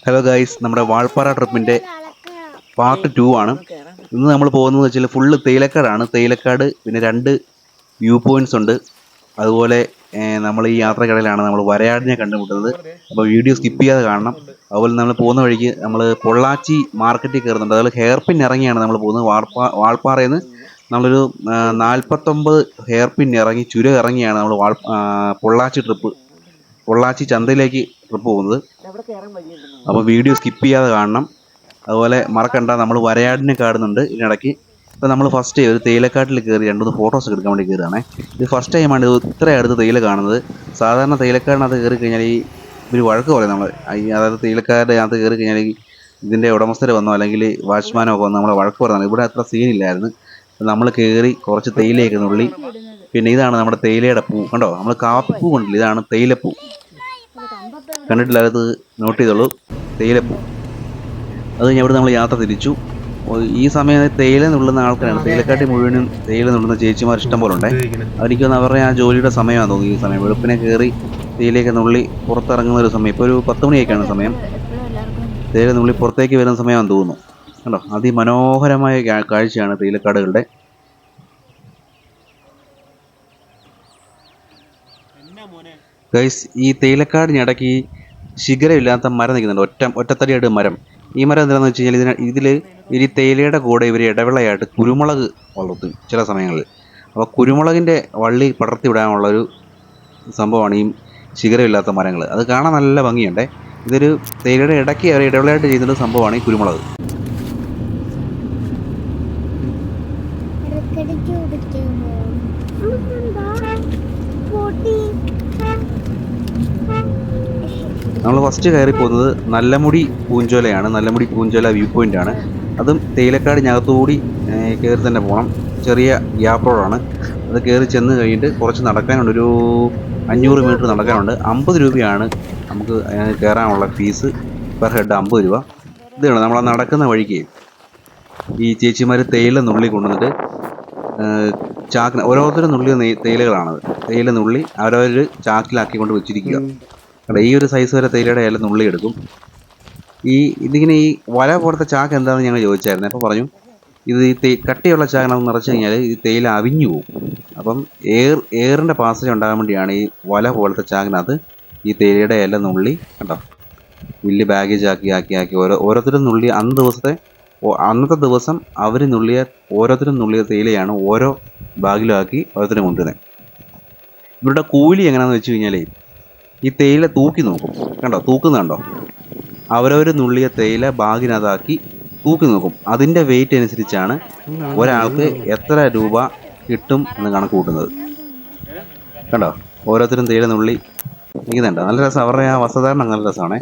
Hello guys, നമ്മുടെ Valparai ട്രിപ്പിൻ്റെ part 2 ആണ്. ഇന്ന് നമ്മൾ പോകുന്നത് വെച്ചാൽ ഫുള്ള് തേയിലക്കാടാണ്. തേയിലക്കാട്, പിന്നെ 2 വ്യൂ പോയിന്റ്സ് ഉണ്ട്. അതുപോലെ നമ്മൾ ഈ യാത്രക്കിടയിലാണ് നമ്മൾ വരയാടിനെ കണ്ടുമുട്ടുന്നത്. അപ്പോൾ വീഡിയോ സ്കിപ്പ് ചെയ്യാതെ കാണണം. അതുപോലെ നമ്മൾ പോകുന്ന വഴിക്ക് നമ്മൾ പൊള്ളാച്ചി മാർക്കറ്റിൽ കയറുന്നുണ്ട്. അതുപോലെ ഹെയർ പിൻ ഇറങ്ങിയാണ് നമ്മൾ പോകുന്നത്. വാൾപ്പാറയിൽ നിന്ന് നമ്മളൊരു 49 ഹെയർ പിൻ ഇറങ്ങി ചുരം ഇറങ്ങിയാണ് നമ്മൾ പൊള്ളാച്ചി ചന്തയിലേക്ക് ട്രിപ്പ് പോകുന്നത്. അപ്പോൾ വീഡിയോ സ്കിപ്പ് ചെയ്യാതെ കാണണം. അതുപോലെ മറക്കണ്ട, നമ്മൾ വരയാടിനെ കാണുന്നുണ്ട് ഇതിനിടയ്ക്ക്. ഇപ്പോൾ നമ്മൾ ഫസ്റ്റ് ഒരു തേയിലക്കാട്ടിൽ കയറി 2-3 ഫോട്ടോസ് എടുക്കാൻ വേണ്ടി കയറുകയാണേ. ഇത് ഫസ്റ്റ് ടൈമാണ് ഇത് ഇത്ര അടുത്ത് തേയില കാണുന്നത്. സാധാരണ തേയിലക്കാടിനകത്ത് കയറി കഴിഞ്ഞാൽ ഒരു വഴക്ക് പറയും നമ്മൾ. അതായത് തേയിലക്കാടിനകത്ത് കയറി കഴിഞ്ഞാൽ ഇതിൻ്റെ ഉടമസ്ഥരെ വന്നോ അല്ലെങ്കിൽ വാച്ച്മാനോ ഒക്കെ വന്ന് നമ്മളെ വഴക്ക് പറയുന്നത്. ഇവിടെ അത്ര സീനില്ലായിരുന്നു. നമ്മൾ കയറി കുറച്ച് തേയിലയൊക്കെ നുള്ളി. പിന്നെ ഇതാണ് നമ്മുടെ തേയിലയുടെ പൂ, കണ്ടോ? നമ്മൾ കാപ്പിപ്പൂ കണ്ടില്ല, ഇതാണ് തേയിലപ്പൂ. കണ്ടിട്ടില്ല, അത് നോട്ട് ചെയ്തോളൂ, തേയിലപ്പൂ. അത് കഴിഞ്ഞ് അവിടെ നമ്മൾ യാത്ര തിരിച്ചു. ഈ സമയം തേയില നുള്ളുന്ന ആൾക്കാരാണ്, തേയിലക്കാട്ടി മുഴുവനും തേയില നുള്ളുന്ന ചേച്ചിമാർ ഇഷ്ടം പോലെ ഉണ്ട്. അവർക്കൊന്ന് അവരുടെ ആ ജോലിയുടെ സമയമാണെന്ന് തോന്നുന്നു. ഈ സമയം വെളുപ്പിനെ കയറി തേയിലയൊക്കെ നുള്ളി പുറത്തിറങ്ങുന്ന ഒരു സമയം. ഇപ്പോൾ ഒരു 10 മണിയൊക്കെയാണ് സമയം. തേയില നുള്ളി പുറത്തേക്ക് വരുന്ന സമയമാണെന്ന് തോന്നുന്നു. കണ്ടോ, അതിമനോഹരമായ കാഴ്ചയാണ് തേയിലക്കാടുകളുടെ. ഗൈസ്, ഈ തേയിലക്കാടിനിടയ്ക്ക് ശിഖരമില്ലാത്ത മരം നിൽക്കുന്നുണ്ട്, ഒറ്റത്തടിയായിട്ട് മരം. ഈ മരം എന്താണെന്ന് വെച്ച് കഴിഞ്ഞാൽ ഇതിൽ ഈ തേയിലയുടെ കൂടെ ഇവർ ഇടവിളയായിട്ട് കുരുമുളക് വളർത്തും ചില സമയങ്ങളിൽ. അപ്പോൾ കുരുമുളകിൻ്റെ വള്ളി പടർത്തി വിടാനുള്ളൊരു സംഭവമാണ് ഈ ശിഖരമില്ലാത്ത മരങ്ങൾ. അത് കാണാൻ നല്ല ഭംഗിയുണ്ട്. ഇതൊരു തേയിലയുടെ ഇടയ്ക്ക് അവർ ഇടവിളയായിട്ട് ചെയ്യുന്നൊരു സംഭവമാണ് ഈ കുരുമുളക്. നമ്മൾ ഫസ്റ്റ് കയറി പോകുന്നത് നല്ലമുടി പൂഞ്ചോലയാണ്. നല്ലമുടി പൂഞ്ചോല വ്യൂ പോയിൻ്റ് ആണ്. അതും തേയിലക്കാടിനകത്തുകൂടി കയറി തന്നെ പോകണം. ചെറിയ ഗ്യാപ്പ് റോഡാണ്. അത് കയറി ചെന്ന് കഴിഞ്ഞിട്ട് കുറച്ച് നടക്കാനുണ്ട്, ഒരു 500 മീറ്റർ നടക്കാനുണ്ട്. 50 രൂപയാണ് നമുക്ക് കയറാനുള്ള ഫീസ്, പെർ ഹെഡ് 50 രൂപ. ഇതാണ് നമ്മൾ നടക്കുന്ന വഴിക്ക് ഈ ചേച്ചിമാർ തേയില നുള്ളി കൊണ്ടുവന്നിട്ട് ചാക്കിന് ഓരോരുത്തരും നുള്ളിയ തേയിലകളാണത്. തേയില നുള്ളി അവരവർ ചാക്കിലാക്കി കൊണ്ട് വെച്ചിരിക്കുക. ഈ ഒരു സൈസ് വരെ തേയിലയുടെ ഇല നുള്ളി എടുക്കും. ഇതിങ്ങനെ ഈ വല പോലത്തെ ചാക്ക് എന്താണെന്ന് ഞങ്ങൾ ചോദിച്ചായിരുന്നു. അപ്പോൾ പറഞ്ഞു, ഇത് ഈ കട്ടിയുള്ള ചാക്കിനകത്ത് നിറച്ച് കഴിഞ്ഞാൽ ഈ തേയില അവിഞ്ഞു പോകും. അപ്പം എയറിൻ്റെ പാസേജ് ഉണ്ടാകാൻ വേണ്ടിയാണ് ഈ വല പോലത്തെ ചാക്കിനകത്ത് ഈ തേയിലയുടെ ഇല നുള്ളി, കണ്ടോ, വലിയ ബാഗേജ് ആക്കി ഓരോരുത്തരും നുള്ളി അന്നത്തെ ദിവസം ഓരോരുത്തരും നുള്ളിയ തേയിലയാണ് ഓരോ ബാഗിലാക്കി ഓരോരുത്തരും കൊണ്ടുവരുന്നത്. ഇവരുടെ കൂലി എങ്ങനെയാണെന്ന് വെച്ച് കഴിഞ്ഞാൽ ഈ തേയില തൂക്കി നോക്കും, കണ്ടോ, തൂക്കുന്നുണ്ടോ? അവരവർ നുള്ളിയ തേയില ബാഗിനകത്താക്കി തൂക്കി നോക്കും. അതിൻ്റെ വെയിറ്റ് അനുസരിച്ചാണ് ഒരാൾക്ക് എത്ര രൂപ കിട്ടും എന്ന് കണക്ക് കൂട്ടുന്നത്. കണ്ടോ, ഓരോരുത്തരും തേയില നുള്ളി നിൽക്കുന്നുണ്ടോ? നല്ല രസം. അവരുടെ ആ വസ്ത്രധാരണം നല്ല രസമാണേ.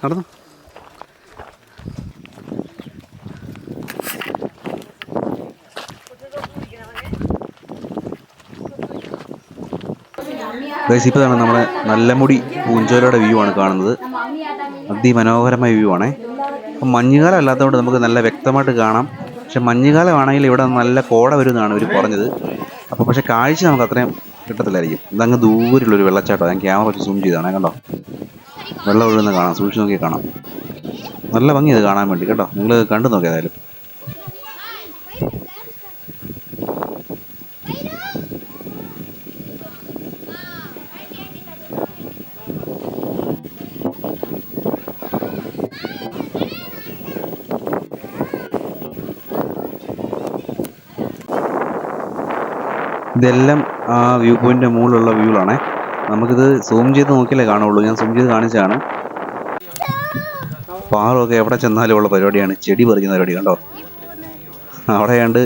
നടന്നു. ഇപ്പോഴാണ് നമ്മുടെ നല്ലമുടി പൂഞ്ചോലയുടെ വ്യൂ ആണ് കാണുന്നത്. അതിമനോഹരമായ വ്യൂ ആണേ. അപ്പം മഞ്ഞുകാലം അല്ലാത്തതുകൊണ്ട് നമുക്ക് നല്ല വ്യക്തമായിട്ട് കാണാം. പക്ഷെ മഞ്ഞുകാലമാണെങ്കിൽ ഇവിടെ നല്ല കോട വരുമെന്നാണ് ഇവർ പറഞ്ഞത്. അപ്പോൾ പക്ഷേ കാഴ്ച നമുക്ക് അത്രയും കിട്ടത്തില്ലായിരിക്കും. ഇതങ്ങ് ദൂരെയുള്ളൊരു വെള്ളച്ചാട്ടം. ഞാൻ ക്യാമറ വെച്ച് സൂം ചെയ്താണ്, കണ്ടോ, വെള്ളം ഒഴുകുന്ന കാണാം. സൂക്ഷിച്ച് നോക്കി കാണാം. നല്ല ഭംഗി അത് കാണാൻ വേണ്ടി, കേട്ടോ. നിങ്ങൾ കണ്ടു നോക്കി ഏതായാലും. ഇതെല്ലാം ആ വ്യൂ പോയിൻ്റിൻ്റെ മുകളിലുള്ള വ്യൂകളാണേ. നമുക്കിത് സൂം ചെയ്ത് നോക്കിയാലേ കാണുള്ളൂ. ഞാൻ സൂം ചെയ്ത് കാണിച്ചതാണ്. പാറൊക്കെ എവിടെ ചെന്നാലും ഉള്ള പരിപാടിയാണ് ചെടി പറിക്കുന്ന പരിപാടി, കണ്ടോ. അവിടെ കണ്ട്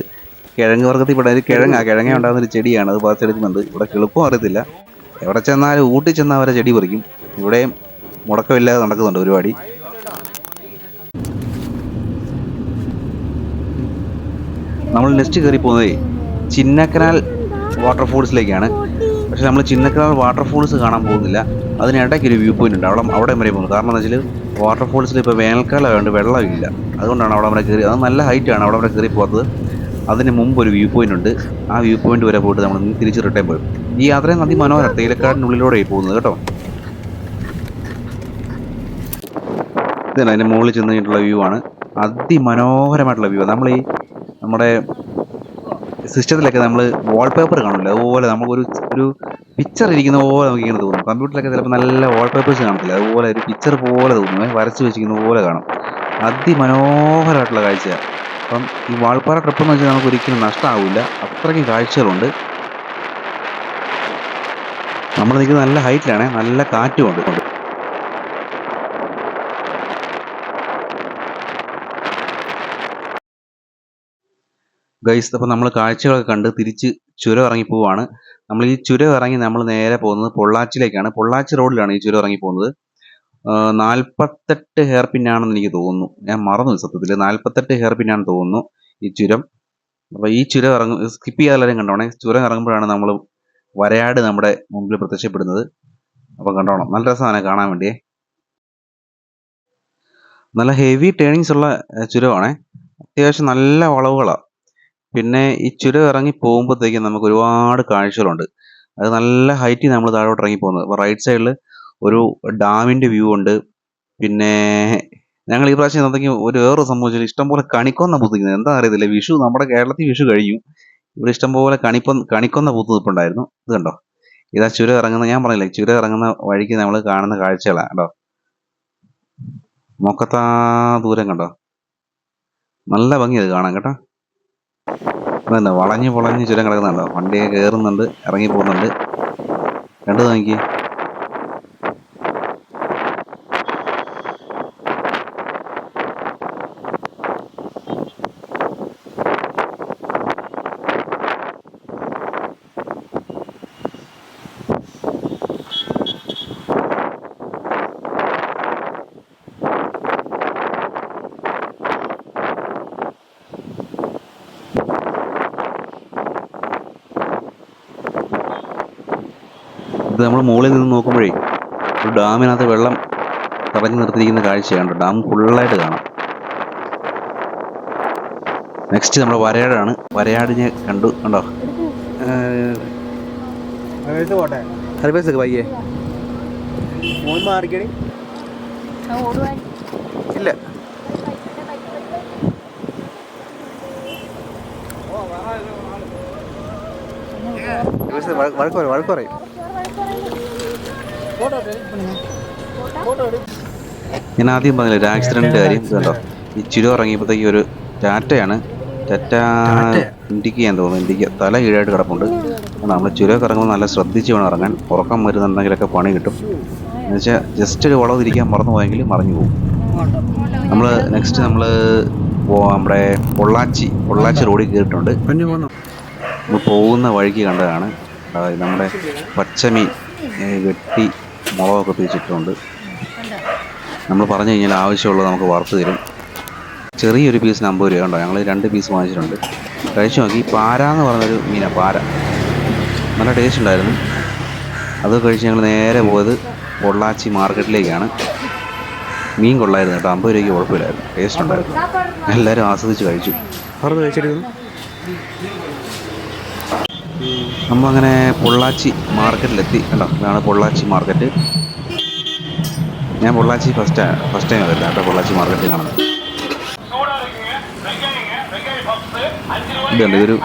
കിഴങ്ങ് വർഗ്ഗത്തിൽ പെട്ട കിഴങ്ങ ഉണ്ടാകുന്നൊരു ചെടിയാണ്. അത് പറിച്ചെടുക്കുന്നുണ്ട്. ഇവിടെ കിളുപ്പം അറിയത്തില്ല. എവിടെ ചെന്നാലും ഊട്ടി ചെന്നാൽ വരെ ചെടി പറിക്കും. ഇവിടെയും മുടക്കമില്ലാതെ നടക്കുന്നുണ്ട് പരിപാടി. നമ്മൾ നെക്സ്റ്റ് കയറി പോകുന്നത് ചിന്നക്കനാൽ വാട്ടർഫോൾസിലേക്കാണ്. പക്ഷെ നമ്മൾ ചിന്നക്കനാൽ വാട്ടർഫോൾസ് കാണാൻ പോകുന്നില്ല. അതിനിടയ്ക്ക് ഒരു വ്യൂ പോയിൻ്റ് ഉണ്ട്. അവിടെ വരെ പോകുന്നത്. കാരണം എന്താ വെച്ചാൽ വാട്ടർഫോൾസിൽ ഇപ്പോൾ വേനൽക്കാലം ആയതുകൊണ്ട് വെള്ളമില്ല. അതുകൊണ്ടാണ് അവിടെ വരെ കയറി. അത് നല്ല ഹൈറ്റാണ്, അവിടെ വരെ കയറി പോകാത്തത്. അതിന് മുമ്പ് ഒരു വ്യൂ പോയിൻ്റ് ഉണ്ട്. ആ വ്യൂ പോയിൻ്റ് വരെ പോയിട്ട് നമ്മൾ തിരിച്ച് റിട്ടേൺ പോയി. ഈ യാത്രയും അതിമനോഹരം. തേയിലക്കാടിനുള്ളിലൂടെ പോകുന്നത്, കേട്ടോ. ഇതാണ് അതിൻ്റെ മുകളിൽ ചെന്ന് കഴിഞ്ഞിട്ടുള്ള വ്യൂ ആണ്. അതിമനോഹരമായിട്ടുള്ള വ്യൂ. നമ്മൾ ഈ നമ്മുടെ സിസ്റ്റത്തിലൊക്കെ നമ്മൾ വാൾപേപ്പർ കാണില്ല, അതുപോലെ നമുക്കൊരു ഒരു പിക്ചർ ഇരിക്കുന്ന പോലെ നമുക്ക് ഇങ്ങനെ തോന്നും. കമ്പ്യൂട്ടറിലൊക്കെ ചിലപ്പോൾ നല്ല വാൾപേപ്പേഴ്സ് കാണത്തില്ല, അതുപോലെ ഒരു പിക്ചർ പോലെ തോന്നും, വരച്ച് വെച്ചിരിക്കുന്ന പോലെ കാണും. അതിമനോഹരമായിട്ടുള്ള കാഴ്ചയാണ്. അപ്പം ഈ വാൾപ്പാറ ട്രിപ്പ് എന്ന് വെച്ചാൽ നമുക്ക് ഒരിക്കലും നഷ്ടമാവില്ല, അത്രയ്ക്കും കാഴ്ചകളുണ്ട്. നമ്മൾ നിൽക്കുന്നത് നല്ല ഹൈറ്റിലാണ്, നല്ല കാറ്റുമുണ്ട്. ഗൈസ്, അപ്പോൾ നമ്മൾ കാഴ്ചകളൊക്കെ കണ്ട് തിരിച്ച് ചുരം ഇറങ്ങി പോവുകയാണ്. നമ്മൾ ഈ ചുരം ഇറങ്ങി നമ്മൾ നേരെ പോകുന്നത് പൊള്ളാച്ചിയിലേക്കാണ്. പൊള്ളാച്ചി റോഡിലാണ് ഈ ചുരം ഇറങ്ങി പോകുന്നത്. 48 ഹെയർ പിന്നാണെന്ന് എനിക്ക് തോന്നുന്നു, ഞാൻ മറന്നു സത്യത്തിൽ. 48 ഹെയർ പിന്നാണെന്ന് തോന്നുന്നു ഈ ചുരം. അപ്പോൾ ഈ ചുരം സ്കിപ്പ് ചെയ്യാതെ എല്ലാവരും കണ്ടോണേ. ചുരം ഇറങ്ങുമ്പോഴാണ് നമ്മൾ വരയാട് നമ്മുടെ മുമ്പിൽ പ്രത്യക്ഷപ്പെടുന്നത്. അപ്പം കണ്ടോണം, നല്ല രസമാണ് കാണാൻ വേണ്ടിയേ. നല്ല ഹെവി ടേണിങ്സ് ഉള്ള ചുരമാണേ, അത്യാവശ്യം നല്ല വളവുകളാണ്. പിന്നെ ഈ ചുരം ഇറങ്ങി പോകുമ്പോഴത്തേക്കും നമുക്ക് ഒരുപാട് കാഴ്ചകളുണ്ട്. അത് നല്ല ഹൈറ്റിൽ നമ്മൾ താഴോട്ട് ഇറങ്ങി പോകുന്നത്. അപ്പോൾ റൈറ്റ് സൈഡിൽ ഒരു ഡാമിൻ്റെ വ്യൂ ഉണ്ട്. പിന്നെ ഞങ്ങൾ ഈ പ്രാവശ്യം എന്തെങ്കിലും വേറൊരു സംഭവിച്ചാൽ ഇഷ്ടംപോലെ കണിക്കൊന്ന പൂത്തിക്കുന്നത്, എന്താ അറിയത്തില്ല. വിഷു, നമ്മുടെ കേരളത്തിൽ വിഷു കഴിഞ്ഞു, ഇവിടെ ഇഷ്ടംപോലെ കണിക്കൊന്ന പൂത്ത് നിൽപ്പുണ്ടായിരുന്നു. ഇത് കണ്ടോ, ഇതാ ചുരം ഇറങ്ങുന്ന, ഞാൻ പറഞ്ഞില്ലേ ചുരം ഇറങ്ങുന്ന വഴിക്ക് നമ്മൾ കാണുന്ന കാഴ്ചകളാണ് കേട്ടോ. മൊക്കത്താ ദൂരം കണ്ടോ, നല്ല ഭംഗി അത് കാണാൻ കേട്ടോ. അതന്നെ വളഞ്ഞ് പൊളഞ്ഞ് ചുരം കിടക്കുന്നുണ്ടോ, വണ്ടിയൊക്കെ കയറുന്നുണ്ട്, ഇറങ്ങി പോകുന്നുണ്ട്, കണ്ടു നോക്കി. ഇത് നമ്മൾ മുകളിൽ നിന്ന് നോക്കുമ്പോഴേ ഒരു ഡാമിനകത്ത് വെള്ളം തടഞ്ഞു നിർത്തിയിരിക്കുന്ന കാഴ്ചയാണ്. ഡാം ഫുള്ളായിട്ട് കാണാം. നെക്സ്റ്റ് നമ്മുടെ വരയാടാണ്. വരയാടിനെ കണ്ടോ. പയ്യേ ഇല്ല, വഴക്കുറയും. ഞാൻ ആദ്യം പറഞ്ഞില്ല ഒരു ആക്സിഡന്റ് കാര്യം. കണ്ടോ, ഈ ചുരം ഇറങ്ങിയപ്പോഴത്തേക്ക് ഒരു ടാറ്റയാണ്. ടാറ്റ ഇൻഡിക്ക ഞാൻ തോന്നുന്നു, ഇൻഡിക്ക തല കീഴായിട്ട് കിടപ്പുണ്ട്. നമ്മൾ ചുരമൊക്കെ ഇറങ്ങുമ്പോൾ നല്ല ശ്രദ്ധിച്ച് വേണം ഇറങ്ങാൻ. ഉറക്കം വരുന്നുണ്ടെങ്കിലൊക്കെ പണി കിട്ടും. എന്നുവെച്ചാൽ ജസ്റ്റ് ഒരു വളവ് തിരിക്കാൻ മറന്നു പോയെങ്കിൽ മറിഞ്ഞു പോകും. നെക്സ്റ്റ് നമ്മൾ നമ്മുടെ പൊള്ളാച്ചി റോഡിൽ കയറിയിട്ടുണ്ട്. നമ്മൾ പോകുന്ന വഴിക്ക് കണ്ടതാണ് നമ്മുടെ പച്ചമീൻ വെട്ടി മുളകൊക്കെ തിരിച്ചിട്ടുണ്ട്. നമ്മൾ പറഞ്ഞു കഴിഞ്ഞാൽ ആവശ്യമുള്ളത് നമുക്ക് വറുത്ത് തരും. ചെറിയൊരു പീസിന് 50 രൂപ. കണ്ടോ, ഞങ്ങൾ 2 പീസ് വാങ്ങിച്ചിട്ടുണ്ട്. കഴിച്ചു നോക്കി. പാര എന്ന് പറഞ്ഞൊരു മീനാണ്, പാര. നല്ല ടേസ്റ്റ് ഉണ്ടായിരുന്നു. അത് കഴിച്ച് ഞങ്ങൾ നേരെ പോയത് പൊള്ളാച്ചി മാർക്കറ്റിലേക്കാണ്. മീൻ കൊള്ളായിരുന്നു കേട്ടോ, 50 രൂപയ്ക്ക് കുഴപ്പമില്ലായിരുന്നു, ടേസ്റ്റ് ഉണ്ടായിരുന്നു. എല്ലാവരും ആസ്വദിച്ച് കഴിച്ചു. അവിടെ കഴിച്ചിരുന്നു. നമ്മളങ്ങനെ പൊള്ളാച്ചി മാർക്കറ്റിലെത്തി. കണ്ടോ, ഇതാണ് പൊള്ളാച്ചി മാർക്കറ്റ്. ഞാൻ പൊള്ളാച്ചി ഫസ്റ്റ് ടൈം വരുന്നത് കേട്ടോ, പൊള്ളാച്ചി മാർക്കറ്റ് കാണുന്നത്. ഇതുണ്ട്, ഇതൊരു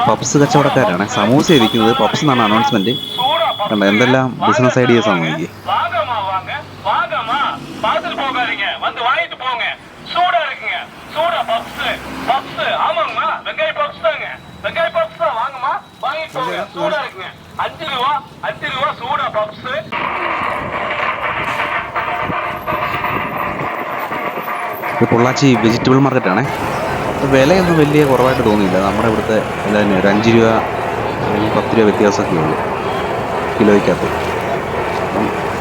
പപ്സ് കച്ചവടക്കാരാണ്. സമൂസ ഇരിക്കുന്നത്, പപ്സ് എന്നാണ് അനൗൺസ്മെന്റ്. കണ്ടോ, എന്തെല്ലാം ബിസിനസ് ഐഡിയാസ് ആണ് എനിക്ക്. പൊള്ളാച്ചി വെജിറ്റബിൾ മാർക്കറ്റാണ്. വിലയൊന്നും വലിയ കുറവായിട്ട് തോന്നിയില്ല. നമ്മുടെ ഇവിടുത്തെ വില തന്നെ ഒരു 5 രൂപ 10 രൂപ വ്യത്യാസമൊക്കെ ഉള്ളൂ കിലോയ്ക്കകത്ത്.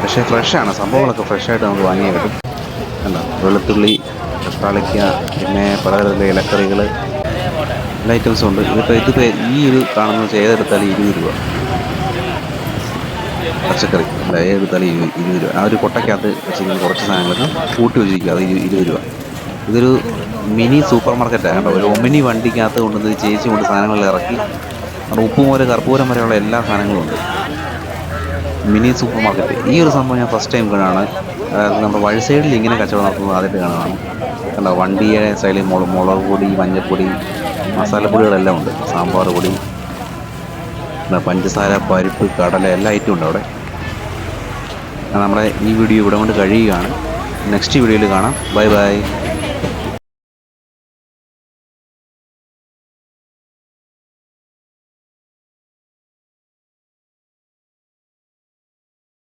പക്ഷേ ഫ്രഷാണ്, സംഭവങ്ങളൊക്കെ ഫ്രഷായിട്ട് നമുക്ക് വാങ്ങിയാൽ കിട്ടും. അല്ല, വെളുത്തുള്ളി, തക്കാളിക്ക, പിന്നെ പലതരത്തിലുള്ള ഇലക്കറികൾ, എല്ലാ ഐറ്റംസും ഉണ്ട്. ഇതിപ്പോൾ ഈ ഒരു കാണുന്നത് ഏതെടുത്താലും 20 രൂപ. പച്ചക്കറി അല്ല, ഏതെടുത്താലും 20 രൂപ. ആ ഒരു കൊട്ടയ്ക്കകത്ത് വെച്ചിരിക്കുന്ന കുറച്ച് സാധനങ്ങളൊക്കെ കൂട്ടി വെച്ചിരിക്കുക, അത് 20 രൂപ. ഇതൊരു മിനി സൂപ്പർ മാർക്കറ്റാണ് കേട്ടോ. ഒരു ഒമിനി വണ്ടിക്കകത്ത് കൊണ്ടുവന്ന് ചേച്ചി കൊണ്ട് സാധനങ്ങൾ ഇറക്കി. അവിടെ ഉപ്പ് മുതൽ കർപ്പൂരം വരെയുള്ള എല്ലാ സാധനങ്ങളും ഉണ്ട്. Mini super market. ഈ ഒരു സംഭവം ഞാൻ ഫസ്റ്റ് ടൈം കാണാണ്. അതായത് നമ്മുടെ വഴി സൈഡിൽ ഇങ്ങനെ കച്ചവടം നടത്തുന്നത് ആദ്യമായിട്ട് കാണുന്നതാണ്. കണ്ടോ, വണ്ടിയുടെ സൈഡിൽ മുളക് പൊടി, മഞ്ഞൾപ്പൊടി, മസാലപ്പൊടികളെല്ലാം ഉണ്ട്. സാമ്പാർ പൊടി, പഞ്ചസാര, പരിപ്പ്, കടല എല്ലാ ഐറ്റവും ഉണ്ട് അവിടെ. നമ്മുടെ ഈ വീഡിയോ ഇവിടെ കൊണ്ട് കഴിയുകയാണ്. നെക്സ്റ്റ് വീഡിയോയിൽ കാണാം. Bye bye.